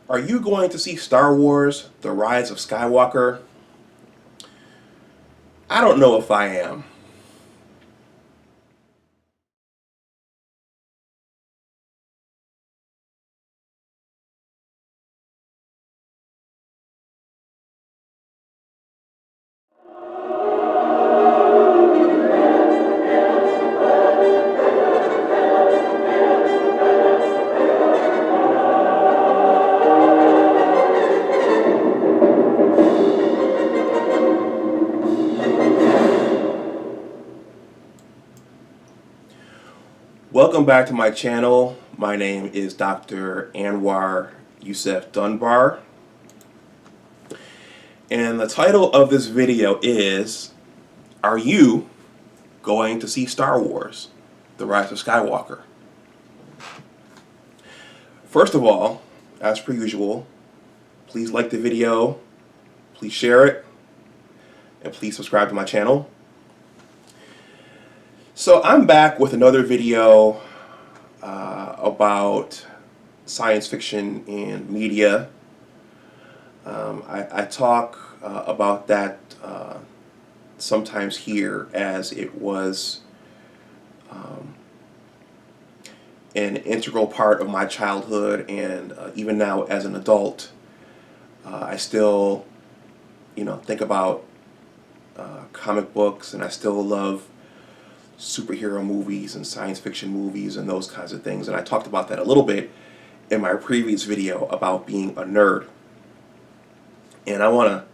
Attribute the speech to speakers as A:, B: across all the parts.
A: Are you going to see Star Wars: The Rise of Skywalker? I don't know if I am. Welcome back to my channel. My name is Dr. Anwar Youssef Dunbar. And the title of this video is, are you going to see Star Wars: The Rise of Skywalker? First of all, as per usual, please like the video, please share it, and please subscribe to my channel. So I'm back with another video about science fiction and media. I talk about that sometimes here, as it was an integral part of my childhood, and even now as an adult, I still, think about comic books, and I still love superhero movies and science fiction movies and those kinds of things. And I talked about that a little bit in my previous video about being a nerd. And I want to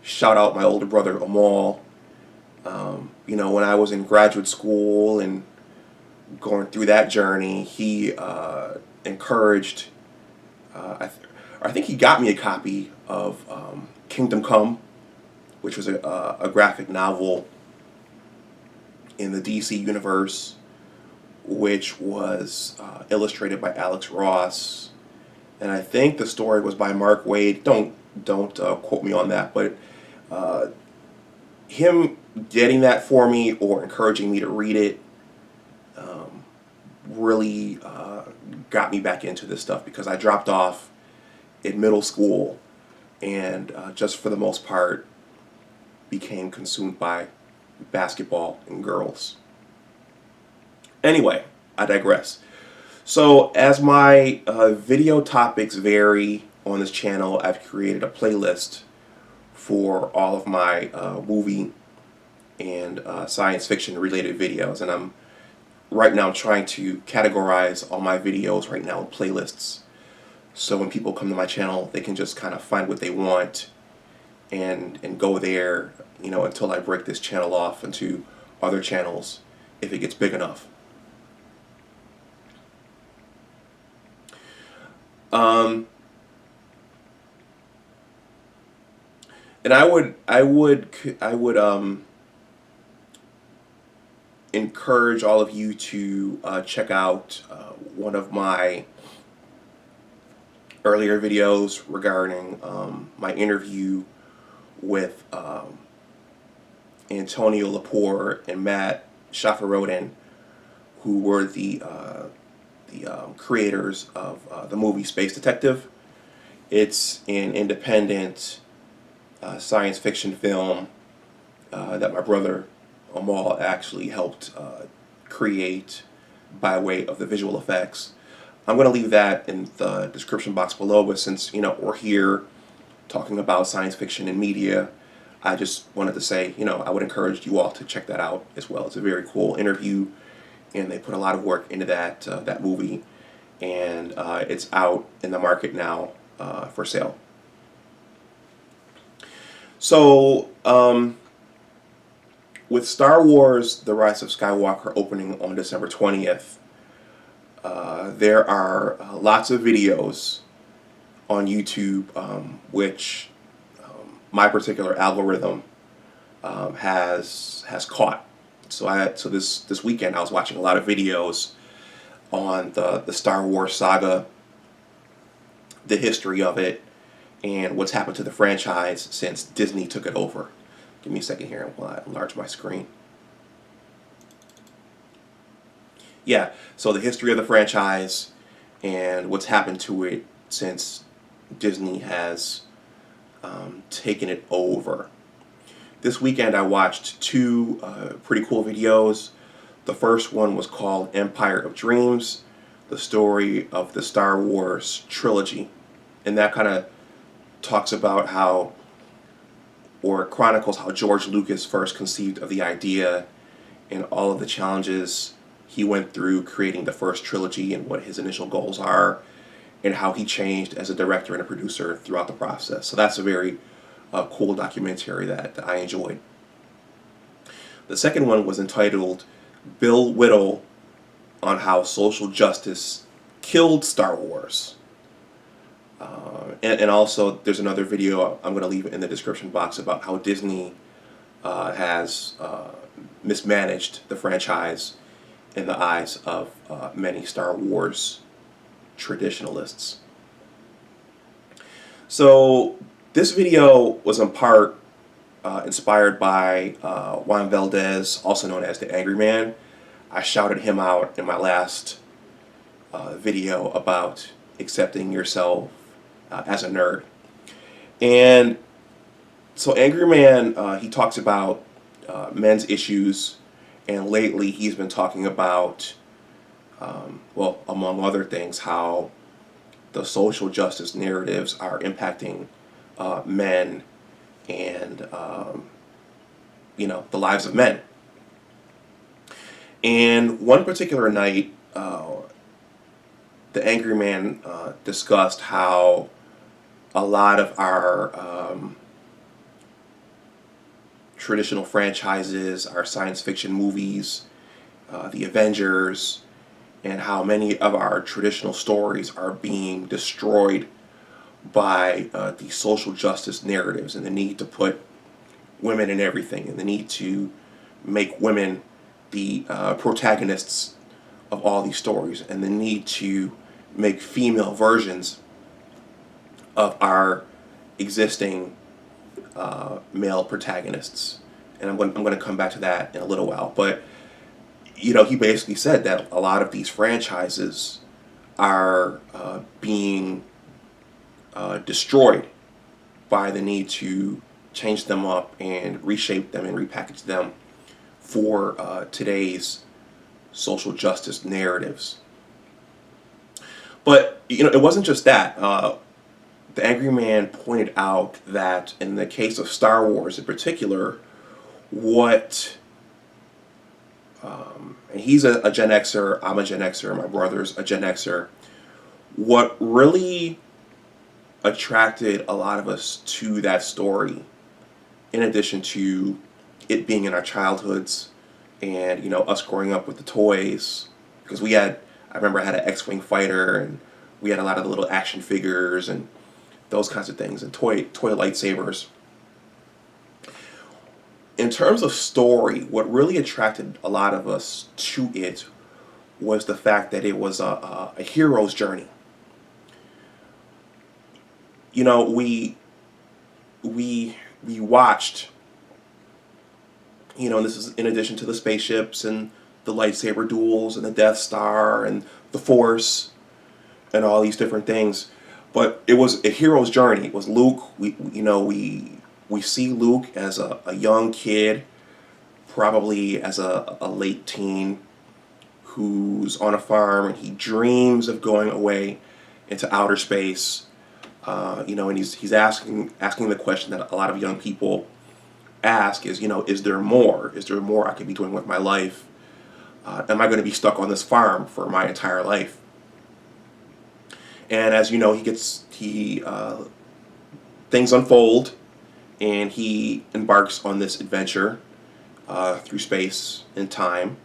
A: shout out my older brother Amal. When I was in graduate school and going through that journey, he encouraged, I think he got me a copy of Kingdom Come, which was a graphic novel in the DC universe, which was illustrated by Alex Ross, and I think the story was by Mark Waid. Don't quote me on that, but him getting that for me or encouraging me to read it really got me back into this stuff, because I dropped off in middle school and just for the most part became consumed by basketball and girls. Anyway, I digress. So as my video topics vary on this channel, I've created a playlist for all of my movie and science fiction related videos, and I'm right now trying to categorize all my videos right now in playlists, so when people come to my channel they can just kind of find what they want and go there, until I break this channel off into other channels if it gets big enough. And I would encourage all of you to check out one of my earlier videos regarding my interview with Antonio Lepore and Matt Schafferoden, who were the creators of the movie Space Detective. It's an independent science fiction film that my brother Amal actually helped create by way of the visual effects. I'm going to leave that in the description box below, but since we're here talking about science fiction and media, I just wanted to say, I would encourage you all to check that out as well. It's a very cool interview, and they put a lot of work into that movie, and it's out in the market now for sale. So, with Star Wars: The Rise of Skywalker opening on December 20th, there are lots of videos on YouTube, which my particular algorithm has caught. So this weekend I was watching a lot of videos on the Star Wars saga, the history of it, and what's happened to the franchise since Disney took it over. Give me a second here while I enlarge my screen. Yeah, so the history of the franchise and what's happened to it since Disney has taken it over. This weekend I watched two pretty cool videos. The first one was called Empire of Dreams, the story of the Star Wars trilogy. And that kind of talks about how, or chronicles how George Lucas first conceived of the idea and all of the challenges he went through creating the first trilogy and what his initial goals are and how he changed as a director and a producer throughout the process. So that's a very cool documentary that I enjoyed. The second one was entitled Bill Whittle on How Social Justice Killed Star Wars. And also, there's another video I'm going to leave in the description box about how Disney has mismanaged the franchise in the eyes of many Star Wars traditionalists. So this video was in part inspired by Juan Valdez, also known as the Angry Man. I shouted him out in my last video about accepting yourself as a nerd. And so Angry Man, he talks about men's issues, and lately he's been talking about, well, among other things, how the social justice narratives are impacting men and, the lives of men. And one particular night, the Angry Man discussed how a lot of our traditional franchises, our science fiction movies, the Avengers, and how many of our traditional stories are being destroyed by the social justice narratives and the need to put women in everything and the need to make women the protagonists of all these stories and the need to make female versions of our existing male protagonists. And I'm going to come back to that in a little while. But, he basically said that a lot of these franchises are being destroyed by the need to change them up and reshape them and repackage them for today's social justice narratives. But, it wasn't just that. The Angry Man pointed out that in the case of Star Wars in particular, and he's a Gen Xer, I'm a Gen Xer, my brother's a Gen Xer, what really attracted a lot of us to that story, in addition to it being in our childhoods and, us growing up with the toys, because I remember I had an X-Wing fighter and we had a lot of the little action figures and those kinds of things, and toy lightsabers. In terms of story, what really attracted a lot of us to it was the fact that it was a hero's journey. We watched, and this is in addition to the spaceships and the lightsaber duels and the Death Star and the Force and all these different things. But it was a hero's journey. It was Luke. We see Luke as a young kid, probably as a late teen, who's on a farm and he dreams of going away into outer space. And he's asking the question that a lot of young people ask is there more? Is there more I could be doing with my life? Am I going to be stuck on this farm for my entire life? And as things unfold, and he embarks on this adventure through space and time,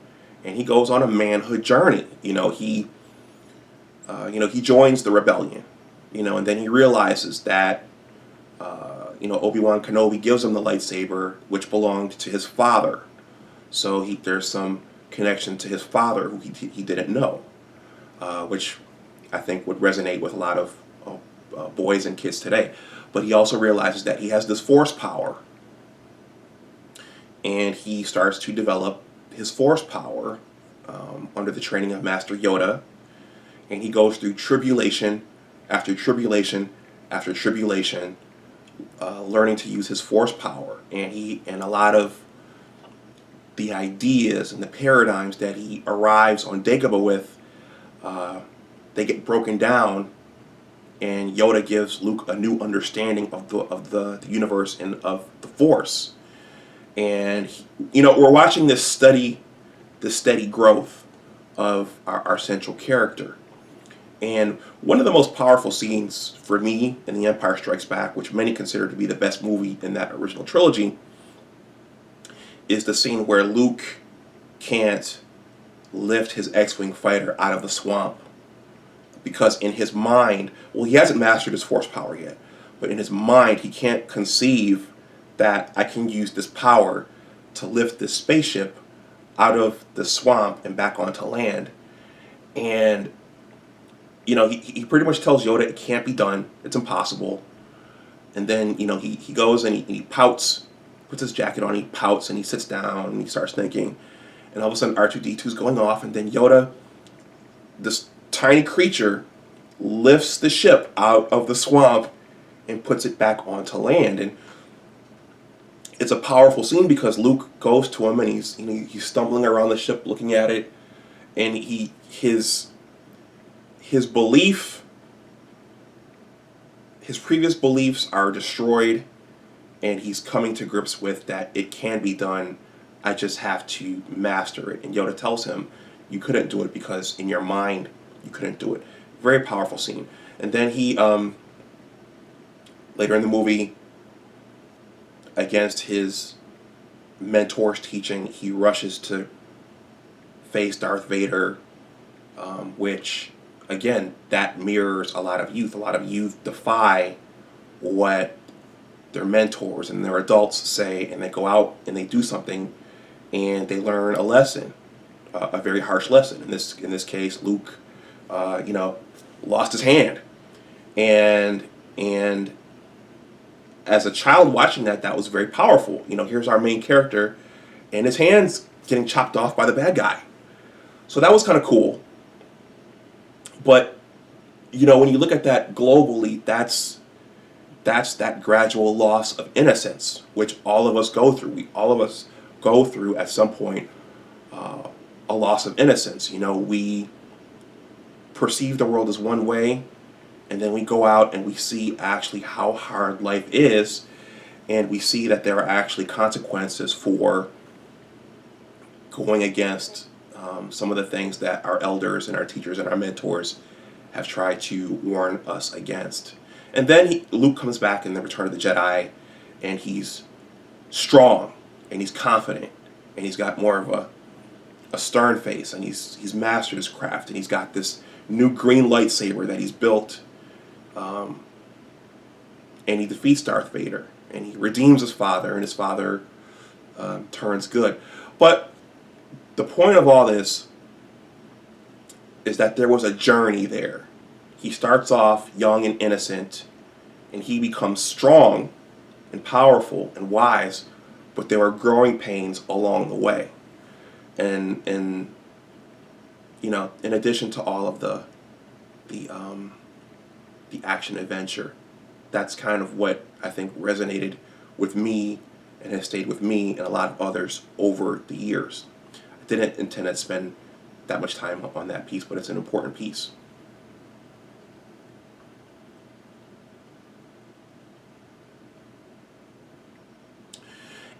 A: and he goes on a manhood journey. He joins the rebellion, and then he realizes that Obi-Wan Kenobi gives him the lightsaber, which belonged to his father. So there's some connection to his father who he didn't know, which I think would resonate with a lot of boys and kids today. But he also realizes that he has this force power, and he starts to develop his force power under the training of Master Yoda, and he goes through tribulation after tribulation after tribulation, learning to use his force power, and a lot of the ideas and the paradigms that he arrives on Dagobah with, they get broken down, and Yoda gives Luke a new understanding of the universe and of the Force. And we're watching this steady growth of our central character. And one of the most powerful scenes for me in The Empire Strikes Back, which many consider to be the best movie in that original trilogy, is the scene where Luke can't lift his X-Wing fighter out of the swamp. Because in his mind, well, he hasn't mastered his force power yet, but in his mind, he can't conceive that I can use this power to lift this spaceship out of the swamp and back onto land. And he pretty much tells Yoda it can't be done, it's impossible. And then he goes and he pouts, puts his jacket on, he pouts, and he sits down and he starts thinking. And all of a sudden R2-D2's going off, and then Yoda, this tiny creature, lifts the ship out of the swamp and puts it back onto land. And it's a powerful scene because Luke goes to him and he's stumbling around the ship looking at it, and his previous beliefs are destroyed, and he's coming to grips with that it can be done. I just have to master it. And Yoda tells him, you couldn't do it because in your mind you couldn't do it. Very powerful scene. And then he later in the movie, against his mentor's teaching, he rushes to face Darth Vader, which, again, that mirrors a lot of youth. A lot of youth defy what their mentors and their adults say, and they go out and they do something, and they learn a lesson, a very harsh lesson. In this case, Luke, lost his hand, and as a child watching that was very powerful. Here's our main character, and his hand's getting chopped off by the bad guy. So that was kind of cool. But when you look at that globally, that's that gradual loss of innocence, which all of us go through. All of us go through at some point a loss of innocence. We perceive the world as one way, and then we go out and we see actually how hard life is, and we see that there are actually consequences for going against some of the things that our elders and our teachers and our mentors have tried to warn us against. And then Luke comes back in the Return of the Jedi, and he's strong, and he's confident, and he's got more of a stern face, and he's mastered his craft, and he's got this new green lightsaber that he's built, and he defeats Darth Vader, and he redeems his father, and his father turns good. But the point of all this is that there was a journey there. He starts off young and innocent, and he becomes strong and powerful and wise, but there are growing pains along the way. And in addition to all of the action adventure, that's kind of what I think resonated with me and has stayed with me and a lot of others over the years. I didn't intend to spend that much time on that piece, but it's an important piece.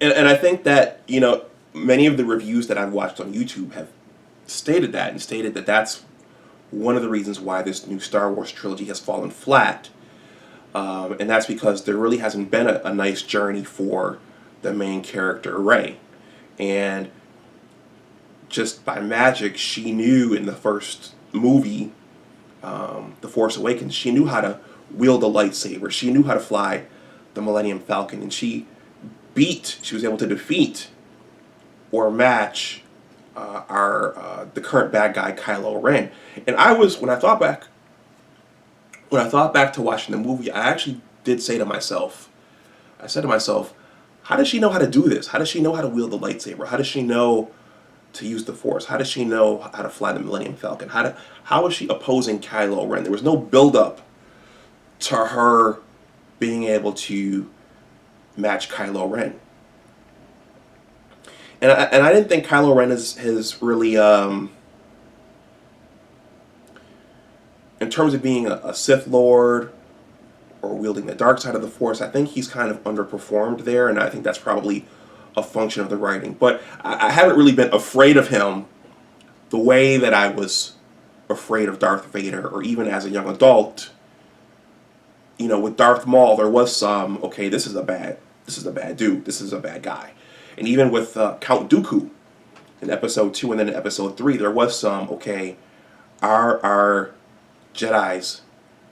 A: And I think that, many of the reviews that I've watched on YouTube have stated that, and stated that that's one of the reasons why this new Star Wars trilogy has fallen flat. And that's because there really hasn't been a nice journey for the main character, Rey. And just by magic, she knew in the first movie, The Force Awakens, she knew how to wield a lightsaber. She knew how to fly the Millennium Falcon, and she was able to defeat or match the current bad guy, Kylo Ren. And when I thought back to watching the movie, I actually did say to myself, how does she know how to do this? How does she know how to wield the lightsaber? How does she know to use the Force? How does she know how to fly the Millennium Falcon? How is she opposing Kylo Ren? There was no build-up to her being able to match Kylo Ren. And I didn't think Kylo Ren has really, in terms of being a Sith Lord or wielding the dark side of the Force, I think he's kind of underperformed there, and I think that's probably a function of the writing. But I haven't really been afraid of him the way that I was afraid of Darth Vader, or even as a young adult. You know, with Darth Maul, there was some, okay, this is a bad dude, this is a bad guy. And even with Count Dooku in Episode 2 and then in Episode 3, there was some, okay, are Jedi's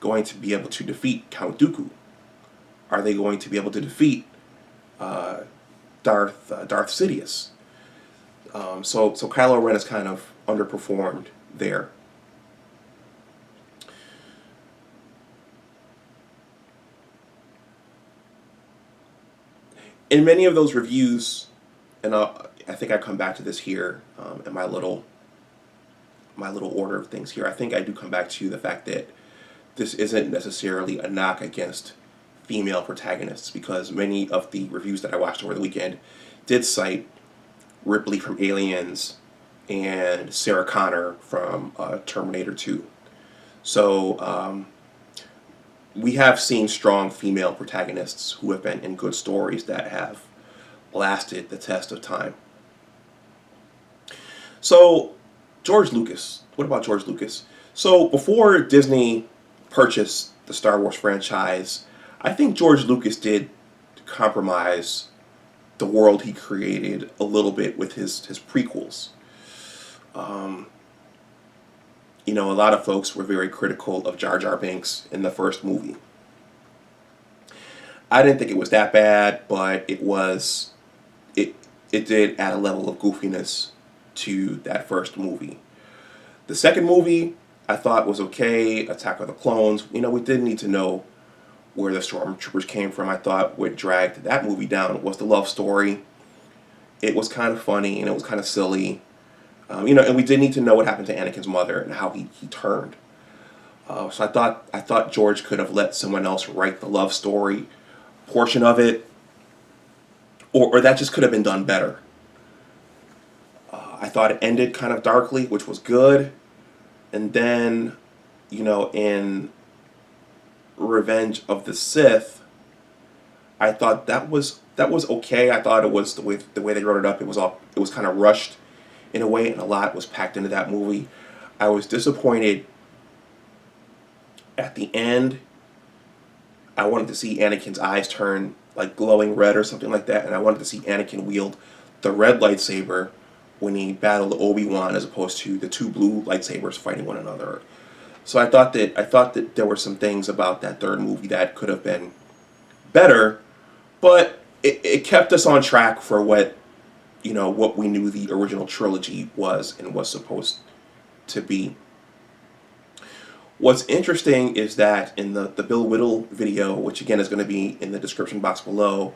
A: going to be able to defeat Count Dooku? Are they going to be able to defeat Darth Sidious? So Kylo Ren is kind of underperformed there. In many of those reviews, and I think I come back to this here in my little order of things here. I think I do come back to the fact that this isn't necessarily a knock against female protagonists, because many of the reviews that I watched over the weekend did cite Ripley from Aliens and Sarah Connor from Terminator 2. So we have seen strong female protagonists who have been in good stories that have lasted the test of time. So George Lucas, what about George Lucas? So before Disney purchased the Star Wars franchise, I think George Lucas did compromise the world he created a little bit with his prequels. You know, a lot of folks were very critical of Jar Jar Binks in the first movie. I didn't think it was that bad, but it did add a level of goofiness to that first movie. The second movie I thought was okay. Attack of the Clones. You know, we didn't need to know where the stormtroopers came from. I thought what dragged that movie down was the love story. It was kind of funny and it was kind of silly. You know, and we did need to know what happened to Anakin's mother and how he turned. So I thought George could have let someone else write the love story portion of it, or that just could have been done better. I thought it ended kind of darkly, which was good. And then, you know, in Revenge of the Sith, I thought that was okay. I thought it was the way they wrote it up. It was kind of rushed in a way, and a lot was packed into that movie. I was disappointed at the end. I wanted to see Anakin's eyes turn like glowing red or something like that, and I wanted to see Anakin wield the red lightsaber when he battled Obi-Wan, as opposed to the two blue lightsabers fighting one another. So I thought that there were some things about that third movie that could have been better, but it kept us on track for what we knew the original trilogy was and was supposed to be. What's interesting is that in the Bill Whittle video, which again is going to be in the description box below,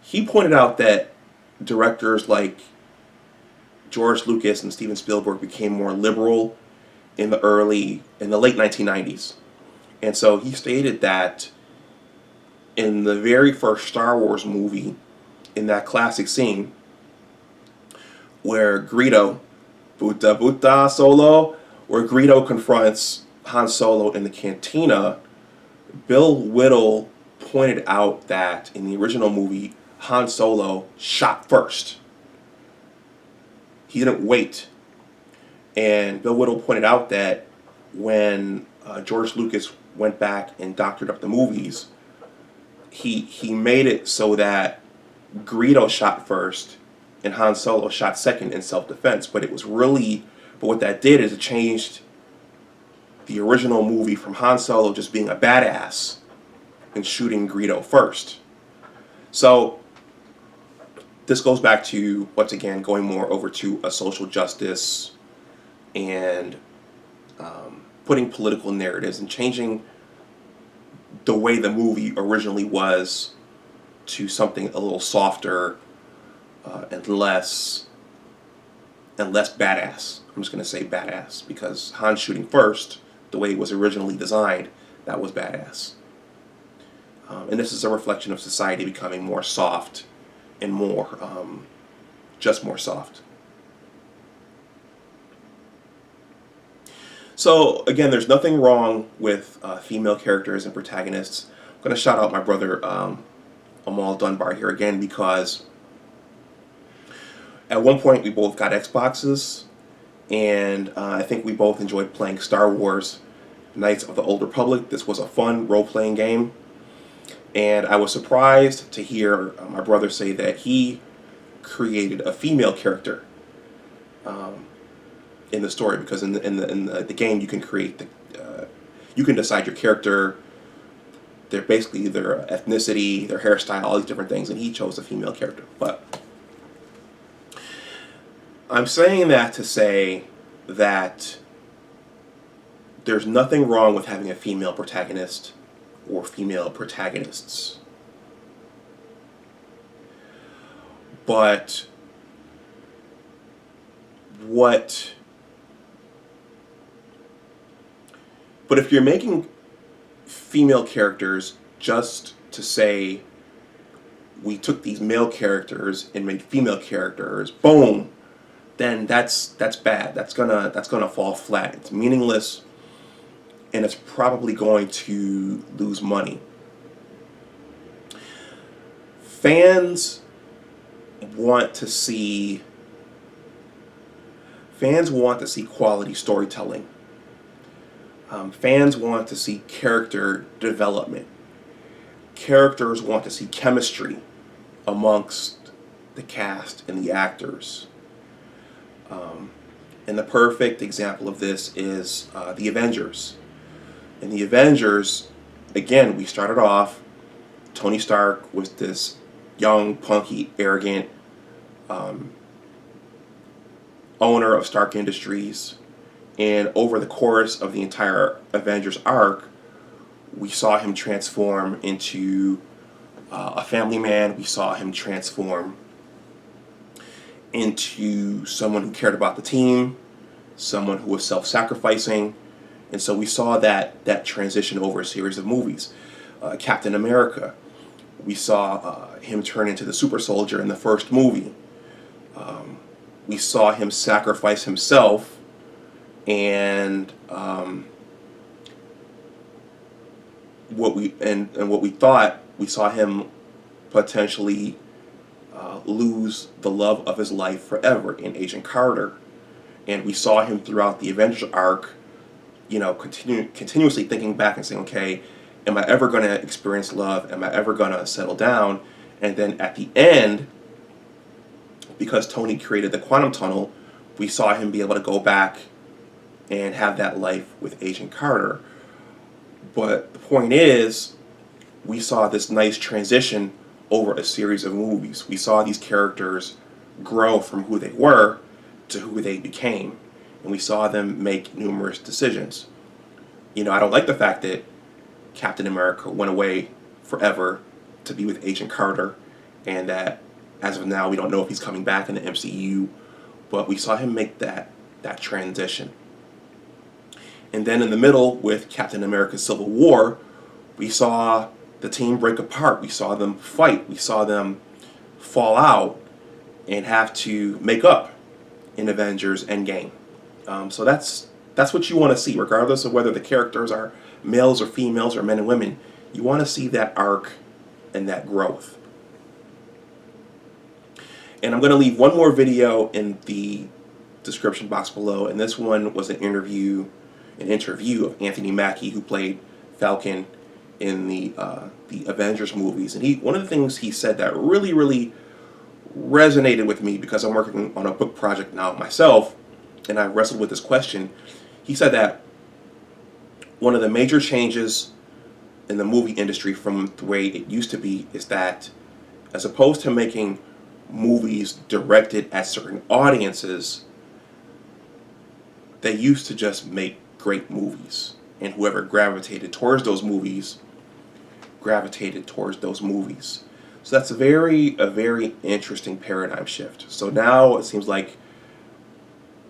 A: he pointed out that directors like George Lucas and Steven Spielberg became more liberal in the late 1990s. And so he stated that in the very first Star Wars movie, in that classic scene where Greedo, Buta Solo, where Greedo confronts Han Solo in the cantina, Bill Whittle pointed out that in the original movie, Han Solo shot first. He didn't wait. And Bill Whittle pointed out that when George Lucas went back and doctored up the movies, he made it so that Greedo shot first and Han Solo shot second in self-defense. But what that did is it changed the original movie from Han Solo just being a badass and shooting Greedo first. So this goes back to, once again, going more over to a social justice and putting political narratives and changing the way the movie originally was to something a little softer and less badass. I'm just going to say badass, because Han shooting first, the way it was originally designed, that was badass. And this is a reflection of society becoming more soft and more, just more soft. So again, there's nothing wrong with female characters and protagonists. I'm going to shout out my brother Amal Dunbar here again, because at one point we both got Xboxes, and I think we both enjoyed playing Star Wars Knights of the Old Republic. This was a fun role-playing game, and I was surprised to hear my brother say that he created a female character in the story, because in the game you can create you can decide your character, they're basically their ethnicity, their hairstyle, all these different things, and he chose a female character. But I'm saying that to say that there's nothing wrong with having a female protagonist or female protagonists. But if you're making female characters just to say we took these male characters and made female characters, boom, then that's bad. That's gonna fall flat. It's meaningless, and it's probably going to lose money. Fans want to see quality storytelling. Fans want to see character development. Characters want to see chemistry amongst the cast and the actors. And the perfect example of this is the Avengers. In the Avengers, again, we started off, Tony Stark was this young, punky, arrogant owner of Stark Industries. And over the course of the entire Avengers arc, we saw him transform into a family man. We saw him transform into someone who cared about the team, someone who was self-sacrificing. And so we saw that transition over a series of movies. Captain America, we saw him turn into the super soldier in the first movie. We saw him sacrifice himself, and what we thought, we saw him potentially lose the love of his life forever in Agent Carter. And we saw him throughout the Avengers arc, continuously thinking back and saying, okay, am I ever going to experience love? Am I ever going to settle down? And then at the end, because Tony created the quantum tunnel, we saw him be able to go back and have that life with Agent Carter. But the point is, we saw this nice transition over a series of movies. We saw these characters grow from who they were to who they became. And we saw them make numerous decisions. I don't like the fact that Captain America went away forever to be with Agent Carter, and that as of now we don't know if he's coming back in the MCU, but we saw him make that transition. And then in the middle, with Captain America Civil War, we saw the team break apart. We saw them fight. We saw them fall out and have to make up in Avengers Endgame. So that's what you want to see, regardless of whether the characters are males or females or men and women. You want to see that arc and that growth. And I'm going to leave one more video in the description box below, and this one was an interview of Anthony Mackie, who played Falcon in the Avengers movies. And one of the things he said that really, really resonated with me, because I'm working on a book project now myself, and I wrestled with this question. He said that one of the major changes in the movie industry from the way it used to be is that, as opposed to making movies directed at certain audiences, they used to just make great movies, and whoever gravitated towards those movies gravitated towards those movies. So that's a very interesting paradigm shift. So now it seems like,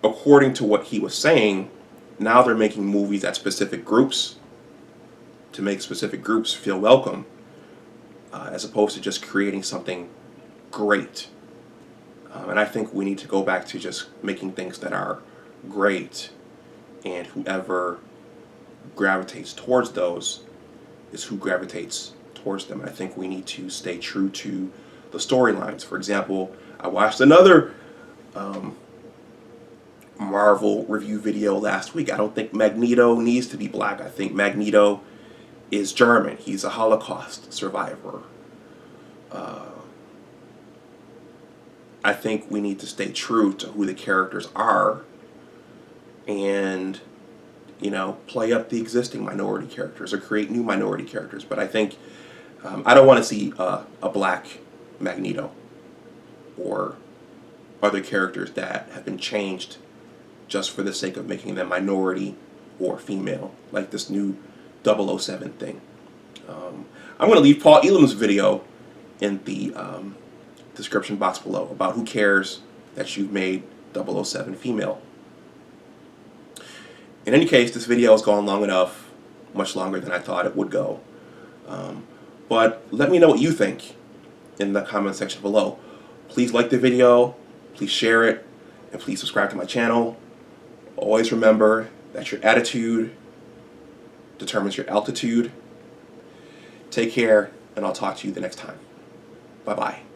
A: according to what he was saying, now they're making movies at specific groups to make specific groups feel welcome. as opposed to just creating something great. And I think we need to go back to just making things that are great, and whoever gravitates towards those is who gravitates towards them. I think we need to stay true to the storylines. For example, I watched another Marvel review video last week. I don't think Magneto needs to be black. I think Magneto is German. He's a Holocaust survivor. I think we need to stay true to who the characters are, and play up the existing minority characters or create new minority characters. But I think I don't want to see a black Magneto or other characters that have been changed just for the sake of making them minority or female, like this new 007 thing. I'm going to leave Paul Elam's video in the description box below about who cares that you've made 007 female. In any case, this video has gone long enough, much longer than I thought it would go. But let me know what you think in the comment section below. Please like the video, please share it, and please subscribe to my channel. Always remember that your attitude determines your altitude. Take care, and I'll talk to you the next time. Bye-bye.